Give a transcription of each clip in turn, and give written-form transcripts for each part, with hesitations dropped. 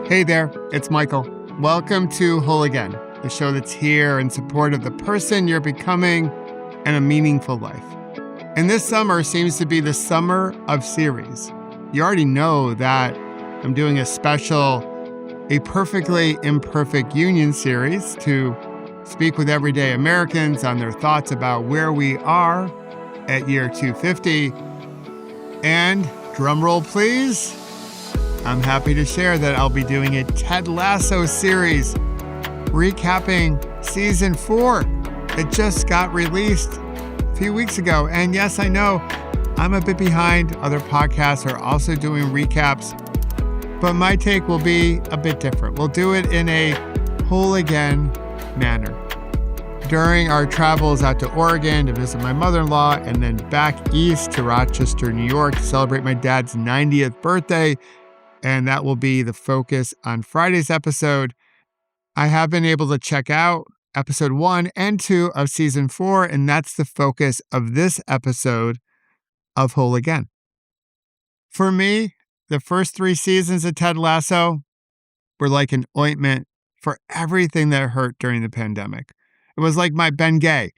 Hey there, it's Michael. Welcome to Whole Again, the show that's here in support of the person you're becoming and a meaningful life. And this summer seems to be the summer of series. You already know that I'm doing a Perfectly Imperfect Union series to speak with everyday Americans on their thoughts about where we are at year 250. And drumroll please, I'm happy to share that I'll be doing a Ted Lasso series recapping season 4 that just got released a few weeks ago. And yes, I know I'm a bit behind. Other podcasts are also doing recaps, but my take will be a bit different. We'll do it in a whole again manner. During our travels out to Oregon to visit my mother-in-law and then back east to Rochester, New York to celebrate my dad's 90th birthday, and that will be the focus on Friday's episode, I have been able to check out episode 1 and 2 of season 4, and that's the focus of this episode of Whole Again. For me, the first 3 seasons of Ted Lasso were like an ointment for everything that hurt during the pandemic. It was like my Bengay.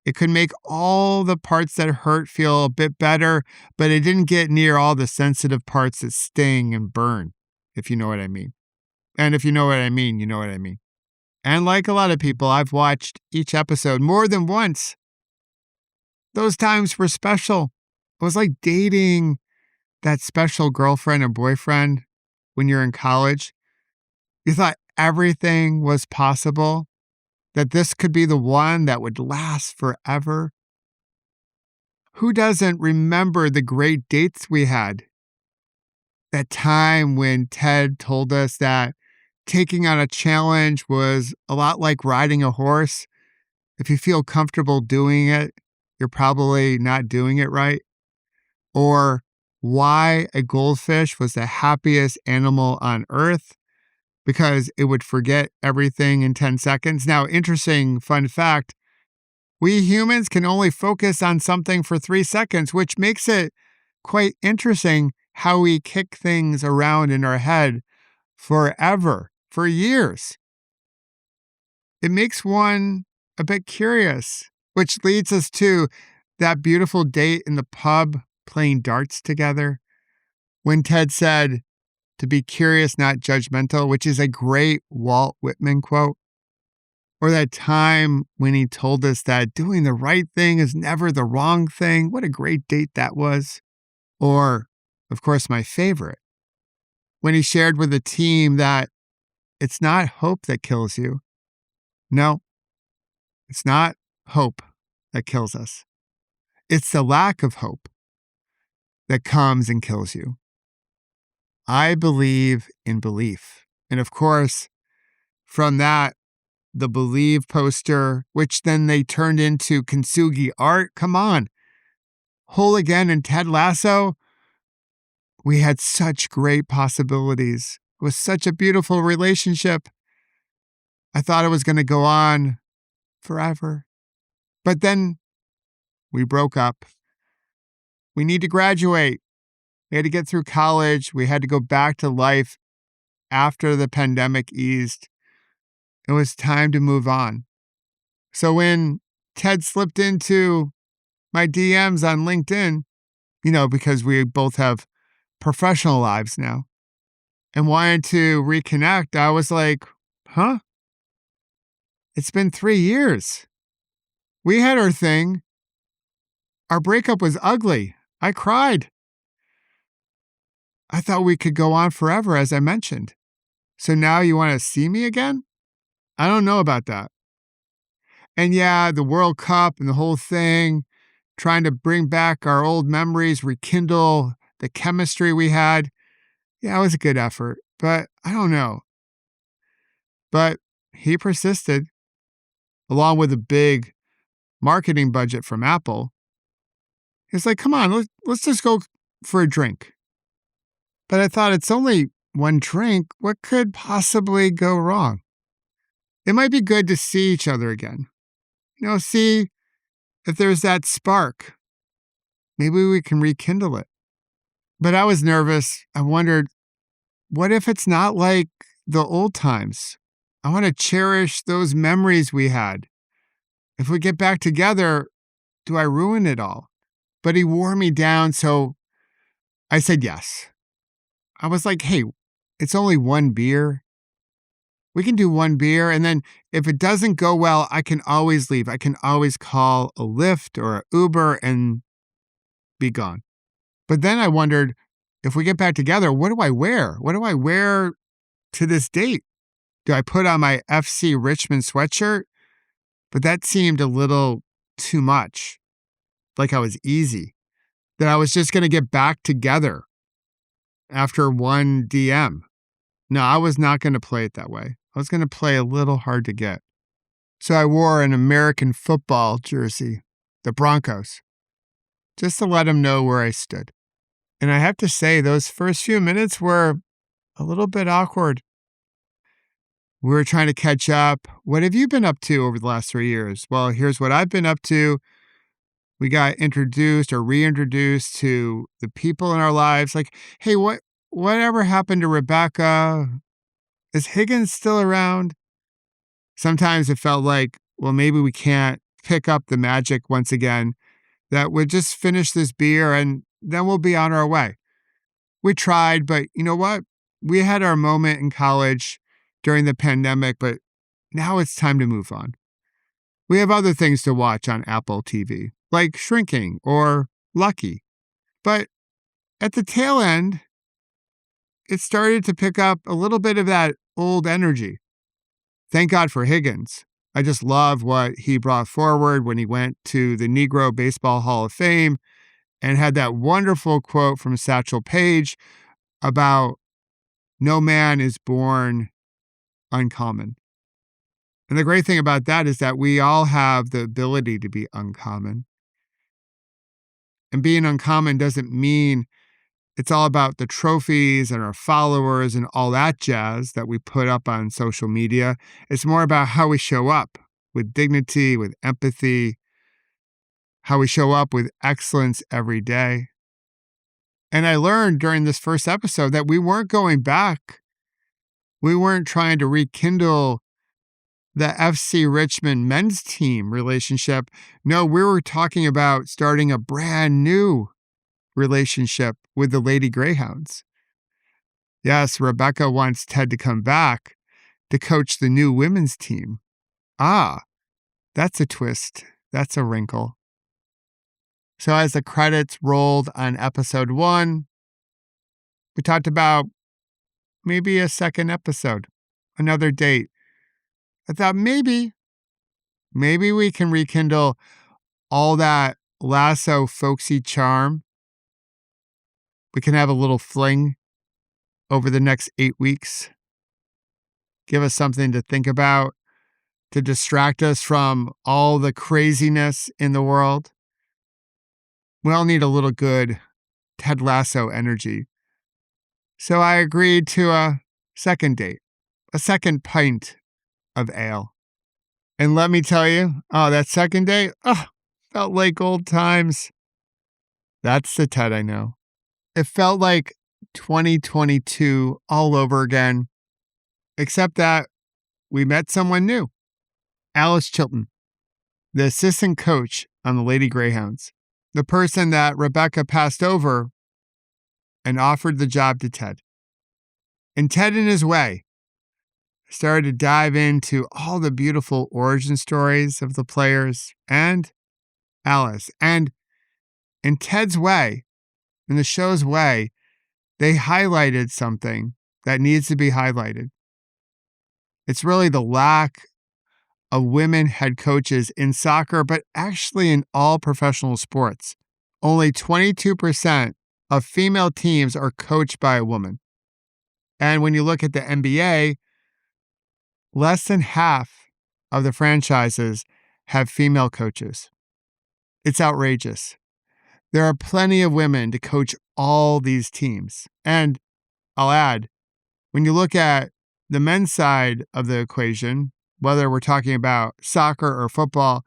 It could make all the parts that hurt feel a bit better, but it didn't get near all the sensitive parts that sting and burn, if you know what I mean. And if you know what I mean, you know what I mean. And like a lot of people, I've watched each episode more than once. Those times were special. It was like dating that special girlfriend or boyfriend when you're in college. You thought everything was possible, that this could be the one that would last forever. Who doesn't remember the great dates we had? That time when Ted told us that taking on a challenge was a lot like riding a horse. If you feel comfortable doing it, you're probably not doing it right. Or why a goldfish was the happiest animal on earth, because it would forget everything in 10 seconds. Now, interesting fun fact, we humans can only focus on something for 3 seconds, which makes it quite interesting how we kick things around in our head forever, for years. It makes one a bit curious, which leads us to that beautiful date in the pub playing darts together, when Ted said, to be curious, not judgmental, which is a great Walt Whitman quote. Or that time when he told us that doing the right thing is never the wrong thing. What a great date that was. Or, of course, my favorite, when he shared with the team that it's not hope that kills you. No, it's not hope that kills us. It's the lack of hope that comes and kills you. I believe in belief. And of course, from that, the Believe poster, which then they turned into Kinstugi art. Come on. Whole Again and Ted Lasso. We had such great possibilities. It was such a beautiful relationship. I thought it was going to go on forever. But then we broke up. We need to graduate. We had to get through college. We had to go back to life after the pandemic eased. It was time to move on. So when Ted slipped into my DMs on LinkedIn, because we both have professional lives now, and wanted to reconnect, I was like, huh? It's been 3 years. We had our thing. Our breakup was ugly. I cried. I thought we could go on forever, as I mentioned. So now you want to see me again? I don't know about that. And yeah, the World Cup and the whole thing, trying to bring back our old memories, rekindle the chemistry we had. Yeah, it was a good effort, but I don't know. But he persisted, along with a big marketing budget from Apple. He's like, come on, let's just go for a drink. But I thought, it's only one drink. What could possibly go wrong? It might be good to see each other again. See if there's that spark. Maybe we can rekindle it. But I was nervous. I wondered, what if it's not like the old times? I want to cherish those memories we had. If we get back together, do I ruin it all? But he wore me down, so I said yes. I was like, hey, it's only one beer. We can do one beer, and then if it doesn't go well, I can always leave. I can always call a Lyft or an Uber and be gone. But then I wondered, if we get back together, what do I wear? What do I wear to this date? Do I put on my FC Richmond sweatshirt? But that seemed a little too much, like I was easy, that I was just going to get back together after one DM. No, I was not going to play it that way. I was going to play a little hard to get. So I wore an American football jersey, the Broncos, just to let them know where I stood. And I have to say, those first few minutes were a little bit awkward. We were trying to catch up. What have you been up to over the last 3 years? Well, here's what I've been up to. We got introduced or reintroduced to the people in our lives. Like, hey, whatever happened to Rebecca? Is Higgins still around? Sometimes it felt like, well, maybe we can't pick up the magic once again, that we'll just finish this beer and then we'll be on our way. We tried, but you know what? We had our moment in college during the pandemic, but now it's time to move on. We have other things to watch on Apple TV, like Shrinking or Lucky. But at the tail end, it started to pick up a little bit of that old energy. Thank God for Higgins. I just love what he brought forward when he went to the Negro Baseball Hall of Fame and had that wonderful quote from Satchel Paige about no man is born uncommon. And the great thing about that is that we all have the ability to be uncommon. And being uncommon doesn't mean it's all about the trophies and our followers and all that jazz that we put up on social media. It's more about how we show up with dignity, with empathy, how we show up with excellence every day. And I learned during this first episode that we weren't going back. We weren't trying to rekindle the FC Richmond men's team relationship. No, we were talking about starting a brand new relationship with the Lady Greyhounds. Yes, Rebecca wants Ted to come back to coach the new women's team. Ah, that's a twist. That's a wrinkle. So as the credits rolled on episode 1, we talked about maybe a second episode, another date. I thought maybe we can rekindle all that Lasso folksy charm. We can have a little fling over the next 8 weeks. Give us something to think about, to distract us from all the craziness in the world. We all need a little good Ted Lasso energy. So I agreed to a second date, a second pint of ale. And let me tell you, that second date, felt like old times. That's the Ted I know. It felt like 2022 all over again, except that we met someone new. Alice Chilton, the assistant coach on the Lady Greyhounds, the person that Rebecca passed over and offered the job to Ted. And Ted, in his way, started to dive into all the beautiful origin stories of the players and Alice. And in Ted's way, in the show's way, they highlighted something that needs to be highlighted. It's really the lack of women head coaches in soccer, but actually in all professional sports. Only 22% of female teams are coached by a woman. And when you look at the NBA, less than half of the franchises have female coaches. It's outrageous. There are plenty of women to coach all these teams. And I'll add, when you look at the men's side of the equation, whether we're talking about soccer or football,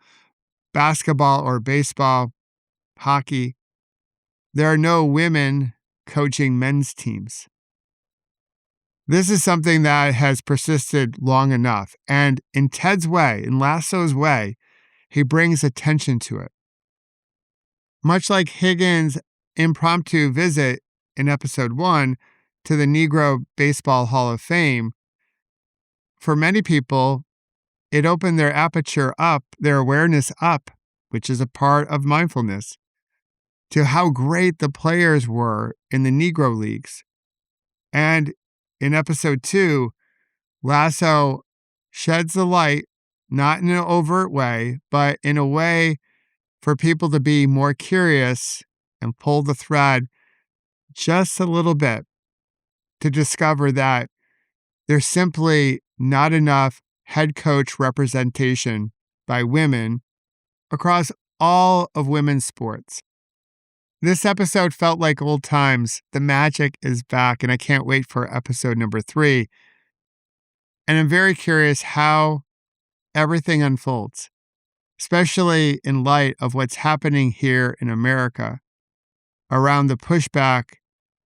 basketball or baseball, hockey, there are no women coaching men's teams. This is something that has persisted long enough. And in Ted's way, in Lasso's way, he brings attention to it. Much like Higgins' impromptu visit in episode 1 to the Negro Baseball Hall of Fame, for many people, it opened their aperture up, their awareness up, which is a part of mindfulness, to how great the players were in the Negro Leagues. And in episode 2, Lasso sheds the light, not in an overt way, but in a way for people to be more curious and pull the thread just a little bit to discover that there's simply not enough head coach representation by women across all of women's sports. This episode felt like old times. The magic is back, and I can't wait for episode number 3. And I'm very curious how everything unfolds, especially in light of what's happening here in America around the pushback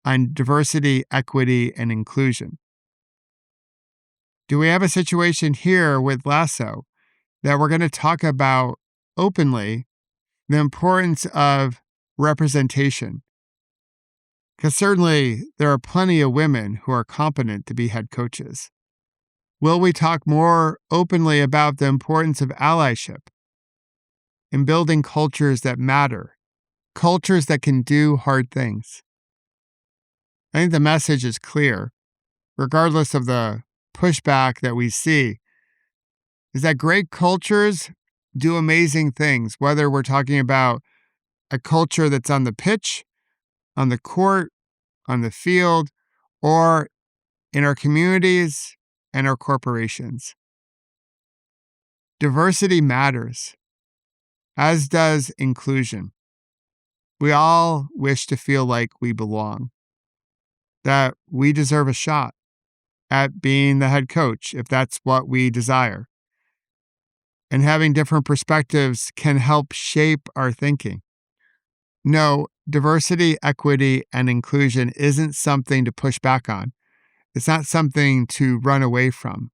on diversity, equity, and inclusion. Do we have a situation here with Lasso that we're going to talk about openly, the importance of representation? Because certainly there are plenty of women who are competent to be head coaches. Will we talk more openly about the importance of allyship in building cultures that matter, cultures that can do hard things? I think the message is clear, regardless of the pushback that we see, is that great cultures do amazing things, whether we're talking about a culture that's on the pitch, on the court, on the field, or in our communities and our corporations. Diversity matters, as does inclusion. We all wish to feel like we belong, that we deserve a shot at being the head coach if that's what we desire. And having different perspectives can help shape our thinking. No, diversity, equity, and inclusion isn't something to push back on. It's not something to run away from.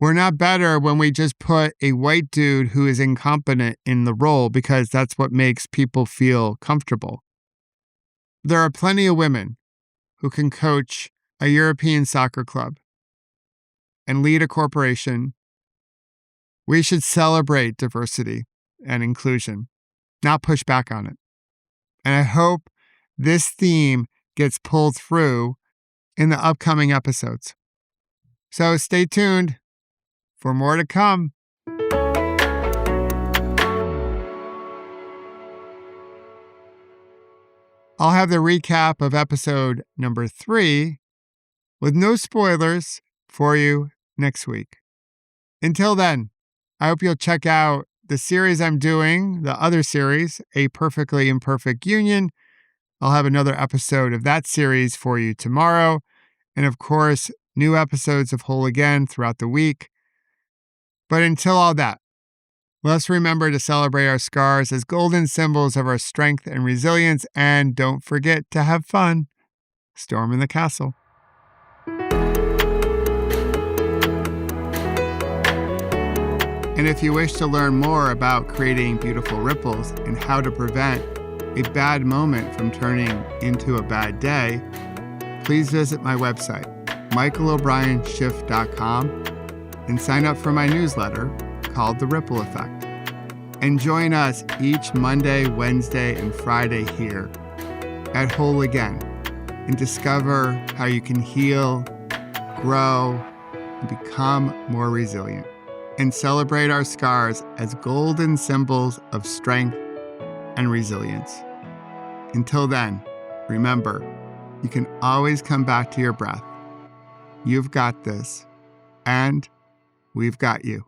We're not better when we just put a white dude who is incompetent in the role because that's what makes people feel comfortable. There are plenty of women who can coach a European soccer club and lead a corporation. We should celebrate diversity and inclusion, not push back on it. And I hope this theme gets pulled through in the upcoming episodes. So stay tuned for more to come. I'll have the recap of episode number 3 with no spoilers for you next week. Until then, I hope you'll check out the series I'm doing, the other series, A Perfectly Imperfect Union. I'll have another episode of that series for you tomorrow. And of course, new episodes of Whole Again throughout the week. But until all that, let's remember to celebrate our scars as golden symbols of our strength and resilience. And don't forget to have fun storming the castle. And if you wish to learn more about creating beautiful ripples and how to prevent a bad moment from turning into a bad day, please visit my website, michaelobrienshift.com, and sign up for my newsletter called The Ripple Effect. And join us each Monday, Wednesday, and Friday here at Whole Again and discover how you can heal, grow, and become more resilient. And celebrate our scars as golden symbols of strength and resilience. Until then, remember, you can always come back to your breath. You've got this, and we've got you.